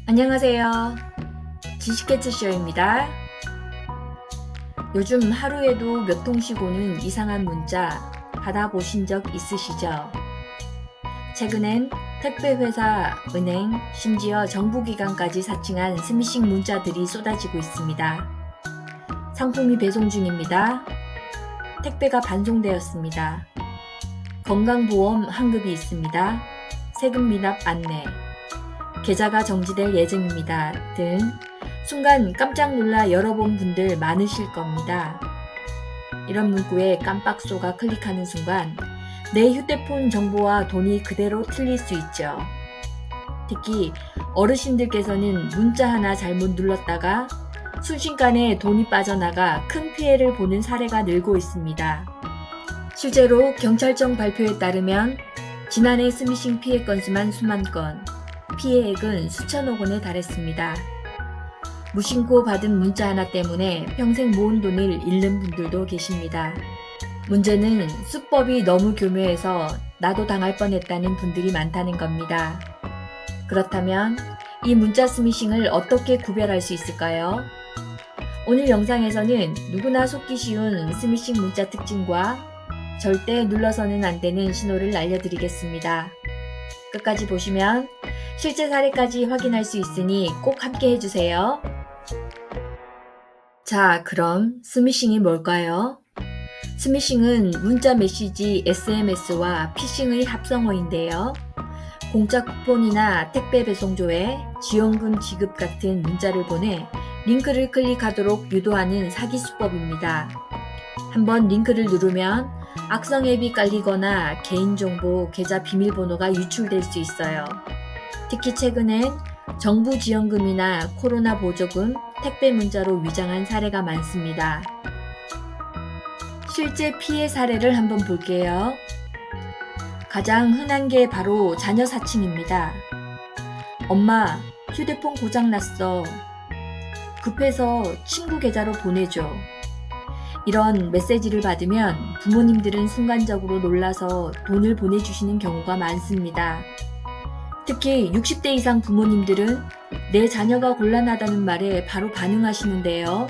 안녕하세요. 지식캐치쇼입니다. 요즘 하루에도 몇 통씩 오는 이상한 문자 받아보신 적 있으시죠? 최근엔 택배회사, 은행, 심지어 정부기관까지 사칭한 스미싱 문자들이 쏟아지고 있습니다. 상품이 배송 중입니다. 택배가 반송되었습니다. 건강보험 환급이 있습니다. 세금 미납 안내, 계좌가 정지될 예정입니다. 등 순간 깜짝 놀라 열어본 분들 많으실 겁니다. 이런 문구에 깜빡 속아 클릭하는 순간 내 휴대폰 정보와 돈이 그대로 틀릴 수 있죠. 특히 어르신들께서는 문자 하나 잘못 눌렀다가 순식간에 돈이 빠져나가 큰 피해를 보는 사례가 늘고 있습니다. 실제로 경찰청 발표에 따르면 지난해 스미싱 피해 건수만 수만 건, 피해액은 수천억 원에 달했습니다. 무심코 받은 문자 하나 때문에 평생 모은 돈을 잃는 분들도 계십니다. 문제는 수법이 너무 교묘해서 나도 당할 뻔했다는 분들이 많다는 겁니다. 그렇다면 이 문자 스미싱을 어떻게 구별할 수 있을까요? 오늘 영상에서는 누구나 속기 쉬운 스미싱 문자 특징과 절대 눌러서는 안 되는 신호를 알려드리겠습니다. 끝까지 보시면 실제 사례까지 확인할 수 있으니 꼭 함께 해주세요. 자, 그럼 스미싱이 뭘까요? 스미싱은 문자 메시지 SMS와 피싱의 합성어인데요. 공짜 쿠폰이나 택배 배송조회, 지원금 지급 같은 문자를 보내 링크를 클릭하도록 유도하는 사기 수법입니다. 한번 링크를 누르면 악성 앱이 깔리거나 개인정보, 계좌 비밀번호가 유출될 수 있어요. 특히 최근엔 정부 지원금이나 코로나 보조금, 택배 문자로 위장한 사례가 많습니다. 실제 피해 사례를 한번 볼게요. 가장 흔한 게 바로 자녀 사칭입니다. 엄마, 휴대폰 고장났어. 급해서 친구 계좌로 보내줘. 이런 메시지를 받으면 부모님들은 순간적으로 놀라서 돈을 보내주시는 경우가 많습니다. 특히 60대 이상 부모님들은 내 자녀가 곤란하다는 말에 바로 반응하시는데요.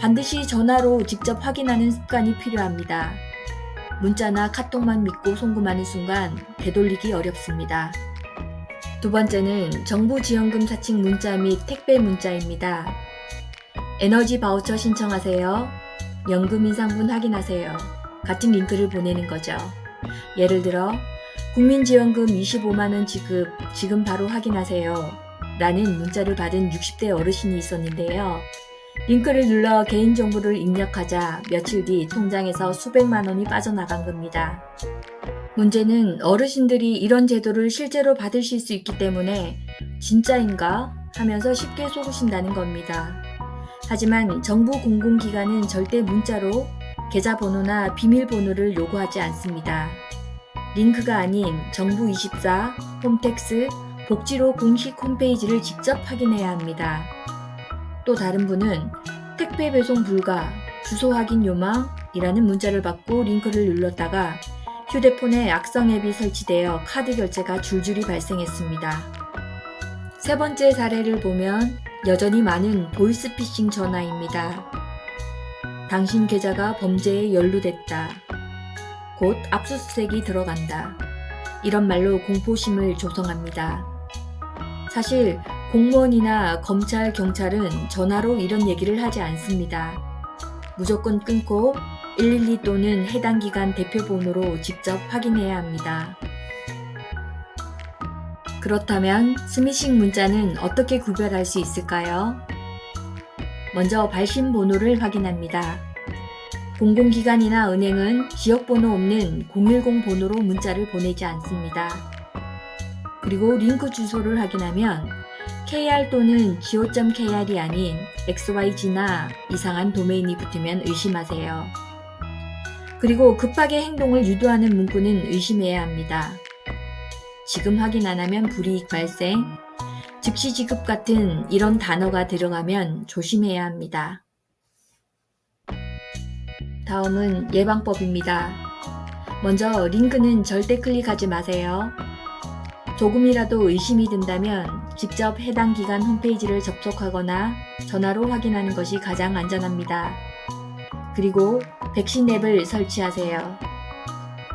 반드시 전화로 직접 확인하는 습관이 필요합니다. 문자나 카톡만 믿고 송금하는 순간 되돌리기 어렵습니다. 두 번째는 정부 지원금 사칭 문자 및 택배 문자입니다. 에너지 바우처 신청하세요. 연금 인상분 확인하세요. 같은 링크를 보내는 거죠. 예를 들어 국민지원금 25만원 지급, 지금 바로 확인하세요. 라는 문자를 받은 60대 어르신이 있었는데요. 링크를 눌러 개인정보를 입력하자 며칠 뒤 통장에서 수백만 원이 빠져나간 겁니다. 문제는 어르신들이 이런 제도를 실제로 받으실 수 있기 때문에 진짜인가 하면서 쉽게 속으신다는 겁니다. 하지만 정부 공공기관은 절대 문자로 계좌번호나 비밀번호를 요구하지 않습니다. 링크가 아닌 정부24, 홈택스, 복지로 공식 홈페이지를 직접 확인해야 합니다. 또 다른 분은 택배 배송 불가, 주소 확인 요망이라는 문자를 받고 링크를 눌렀다가 휴대폰에 악성 앱이 설치되어 카드 결제가 줄줄이 발생했습니다. 세 번째 사례를 보면 여전히 많은 보이스피싱 전화입니다. 당신 계좌가 범죄에 연루됐다. 곧 압수수색이 들어간다. 이런 말로 공포심을 조성합니다. 사실 공무원이나 검찰, 경찰은 전화로 이런 얘기를 하지 않습니다. 무조건 끊고 112 또는 해당 기관 대표번호로 직접 확인해야 합니다. 그렇다면 스미싱 문자는 어떻게 구별할 수 있을까요? 먼저 발신 번호를 확인합니다. 공공기관이나 은행은 지역번호 없는 010 번호로 문자를 보내지 않습니다. 그리고 링크 주소를 확인하면 kr 또는 go.kr이 아닌 xyz나 이상한 도메인이 붙으면 의심하세요. 그리고 급하게 행동을 유도하는 문구는 의심해야 합니다. 지금 확인 안 하면 불이익 발생, 즉시 지급 같은 이런 단어가 들어가면 조심해야 합니다. 다음은 예방법입니다. 먼저 링크는 절대 클릭하지 마세요. 조금이라도 의심이 든다면 직접 해당 기관 홈페이지를 접속하거나 전화로 확인하는 것이 가장 안전합니다. 그리고 백신 앱을 설치하세요.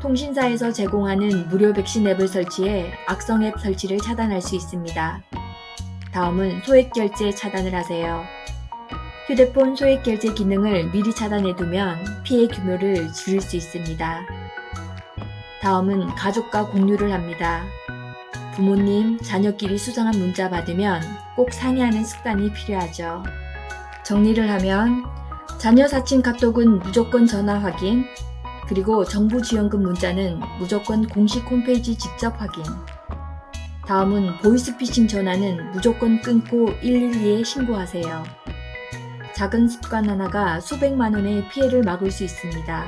통신사에서 제공하는 무료 백신 앱을 설치해 악성 앱 설치를 차단할 수 있습니다. 다음은 소액 결제 차단을 하세요. 휴대폰 소액 결제 기능을 미리 차단해 두면 피해 규모를 줄일 수 있습니다. 다음은 가족과 공유를 합니다. 부모님, 자녀끼리 수상한 문자 받으면 꼭 상의하는 습관이 필요하죠. 정리를 하면 자녀 사칭 카톡은 무조건 전화 확인, 그리고 정부 지원금 문자는 무조건 공식 홈페이지 직접 확인. 다음은 보이스피싱 전화는 무조건 끊고 112에 신고하세요. 작은 습관 하나가 수백만 원의 피해를 막을 수 있습니다.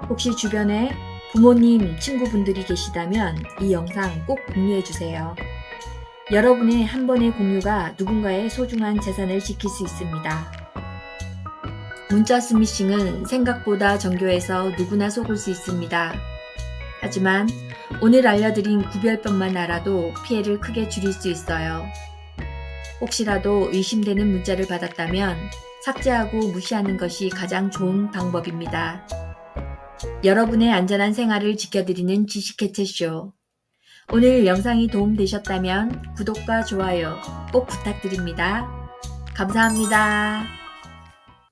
혹시 주변에 부모님, 친구분들이 계시다면 이 영상 꼭 공유해주세요. 여러분의 한 번의 공유가 누군가의 소중한 재산을 지킬 수 있습니다. 문자 스미싱은 생각보다 정교해서 누구나 속을 수 있습니다. 하지만 오늘 알려드린 구별법만 알아도 피해를 크게 줄일 수 있어요. 혹시라도 의심되는 문자를 받았다면 삭제하고 무시하는 것이 가장 좋은 방법입니다. 여러분의 안전한 생활을 지켜드리는 지식해체쇼. 오늘 영상이 도움되셨다면 구독과 좋아요 꼭 부탁드립니다. 감사합니다.